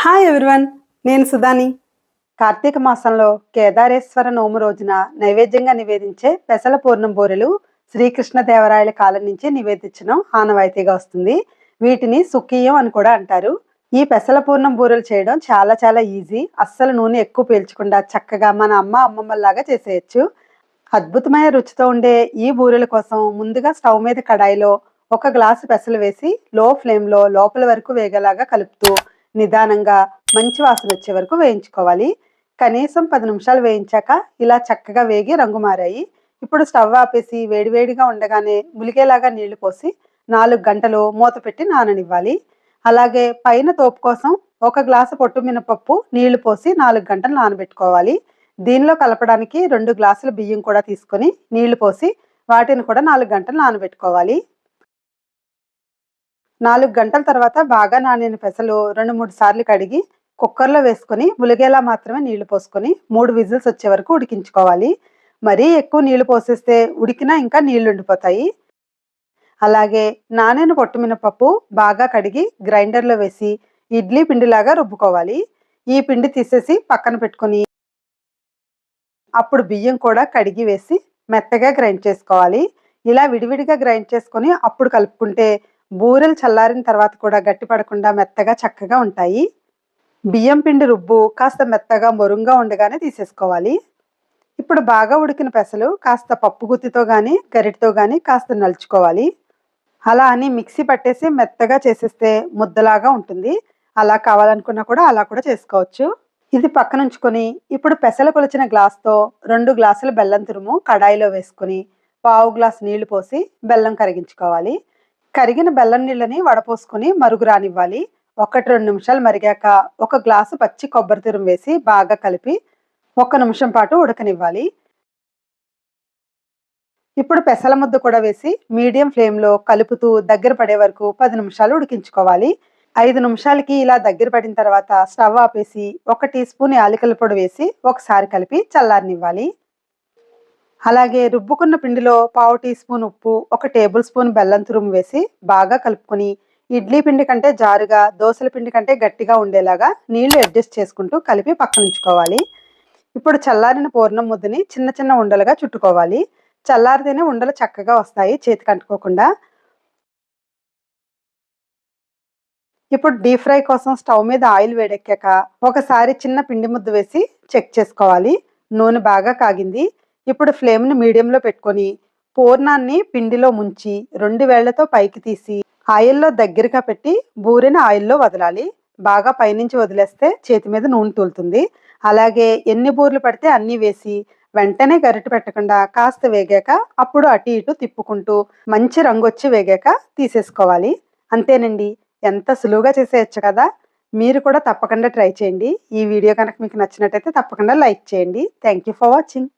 Hi everyone, నేను సుధాని. కార్తీక మాసంలో కేదారేశ్వర నోము రోజున నైవేద్యంగా నివేదించే పెసల పూర్ణం బూరెలు శ్రీకృష్ణదేవరాయల కాలం నుంచి నివేదించడం ఆనవాయితీగా వస్తుంది. వీటిని సుఖీయం అని కూడా అంటారు. ఈ పెసల పూర్ణం బూరెలు చేయడం చాలా చాలా ఈజీ. అస్సలు నూనె ఎక్కువ పీల్చకుండా చక్కగా మన అమ్మమ్మలాగా చేసేయచ్చు. అద్భుతమైన రుచితో ఉండే ఈ బూరెల కోసం ముందుగా స్టవ్ మీద కడాయిలో ఒక గ్లాసు పెసలు వేసి లో ఫ్లేమ్లో లోపల వరకు వేగేలాగా కలుపుతూ నిదానంగా మంచి వాసన వచ్చే వరకు వేయించుకోవాలి. కనీసం 10 నిమిషాలు వేయించాక ఇలా చక్కగా వేగి రంగు మారాయి. ఇప్పుడు స్టవ్ ఆపేసి వేడివేడిగా ఉండగానే ములిగేలాగా నీళ్లు పోసి 4 గంటలు మూత పెట్టి నాననివ్వాలి. అలాగే పైన తోపు కోసం ఒక గ్లాసు పొట్టు మినపప్పు నీళ్లు పోసి 4 గంటలు నానబెట్టుకోవాలి. దీనిలో కలపడానికి 2 గ్లాసుల బియ్యం కూడా తీసుకొని నీళ్లు పోసి వాటిని కూడా 4 గంటలు నానబెట్టుకోవాలి. 4 గంటల తర్వాత బాగా నానిన పెసలు 2-3 సార్లు కడిగి కుక్కర్లో వేసుకొని ములిగేలా మాత్రమే నీళ్లు పోసుకొని 3 విజిల్స్ వచ్చే వరకు ఉడికించుకోవాలి. మరీ ఎక్కువ నీళ్లు పోసేస్తే ఉడికినా ఇంకా నీళ్లు ఉండిపోతాయి. అలాగే నానిన పొట్టు మినపప్పు బాగా కడిగి గ్రైండర్లో వేసి ఇడ్లీ పిండిలాగా రుబ్బుకోవాలి. ఈ పిండి తీసేసి పక్కన పెట్టుకొని అప్పుడు బియ్యం కూడా కడిగి వేసి మెత్తగా గ్రైండ్ చేసుకోవాలి. ఇలా విడివిడిగా గ్రైండ్ చేసుకొని అప్పుడు కలుపుకుంటే బూరెలు చల్లారిన తర్వాత కూడా గట్టి పడకుండా మెత్తగా చక్కగా ఉంటాయి. బియ్యం పిండి రుబ్బు కాస్త మెత్తగా మొరుంగా ఉండగానే తీసేసుకోవాలి. ఇప్పుడు బాగా ఉడికిన పెసలు కాస్త పప్పు గుత్తితో కానీ గరిటతో కానీ కాస్త నలుచుకోవాలి. అలా అని మిక్సీ పట్టేసి మెత్తగా చేసేస్తే ముద్దలాగా ఉంటుంది. అలా కావాలనుకున్నా కూడా అలా కూడా చేసుకోవచ్చు. ఇది పక్కన ఉంచుకొని ఇప్పుడు పెసలు కొలిచిన గ్లాస్తో 2 గ్లాసుల బెల్లం తురుము కడాయిలో వేసుకొని పావు గ్లాసు నీళ్లు పోసి బెల్లం కరిగించుకోవాలి. కరిగిన బెల్లం నీళ్ళని వడపోసుకొని మరుగు రానివ్వాలి. 1-2 నిమిషాలు మరిగాక 1 గ్లాసు పచ్చి కొబ్బరి తురుము వేసి బాగా కలిపి 1 నిమిషం పాటు ఉడకనివ్వాలి. ఇప్పుడు పెసల ముద్ద కూడా వేసి మీడియం ఫ్లేమ్లో కలుపుతూ దగ్గర పడే వరకు 10 నిమిషాలు ఉడికించుకోవాలి. 5 నిమిషాలకి ఇలా దగ్గర పడిన తర్వాత స్టవ్ ఆపేసి 1 టీ స్పూన్ యాలకుల పొడి వేసి ఒకసారి కలిపి చల్లారనివ్వాలి. అలాగే రుబ్బుకున్న పిండిలో పావు టీ స్పూన్ ఉప్పు 1 టేబుల్ స్పూన్ బెల్లం తురుము వేసి బాగా కలుపుకొని ఇడ్లీ పిండి కంటే జారుగా దోసల పిండి కంటే గట్టిగా ఉండేలాగా నీళ్లు అడ్జస్ట్ చేసుకుంటూ కలిపి పక్కన ఉంచుకోవాలి. ఇప్పుడు చల్లారిన పూర్ణం ముద్దని చిన్న చిన్న ఉండలుగా చుట్టుకోవాలి. చల్లారితేనే ఉండలు చక్కగా వస్తాయి, చేతికి అంటుకోకుండా. ఇప్పుడు డీప్ ఫ్రై కోసం స్టవ్ మీద ఆయిల్ వేడెక్కాక ఒకసారి చిన్న పిండి ముద్ద వేసి చెక్ చేసుకోవాలి. నూనె బాగా కాగింది. ఇప్పుడు ఫ్లేమ్ని మీడియంలో పెట్టుకొని పూర్ణాన్ని పిండిలో ముంచి 2 వేళ్లతో పైకి తీసి ఆయిల్లో దగ్గరగా పెట్టి బూరెని ఆయిల్లో వదలాలి. బాగా పైనుంచి వదిలేస్తే చేతి మీద నూనె తూలుతుంది. అలాగే ఎన్ని బూరెలు పడితే అన్నీ వేసి వెంటనే గరిటె పెట్టకుండా కాస్త వేగాక అప్పుడు అటు ఇటు తిప్పుకుంటూ మంచి రంగు వచ్చి వేగాక తీసేసుకోవాలి. అంతేనండి, ఎంత సులువుగా చేసేయచ్చు కదా. మీరు కూడా తప్పకుండా ట్రై చేయండి. ఈ వీడియో కనుక మీకు నచ్చినట్టయితే తప్పకుండా లైక్ చేయండి. Thank you for watching.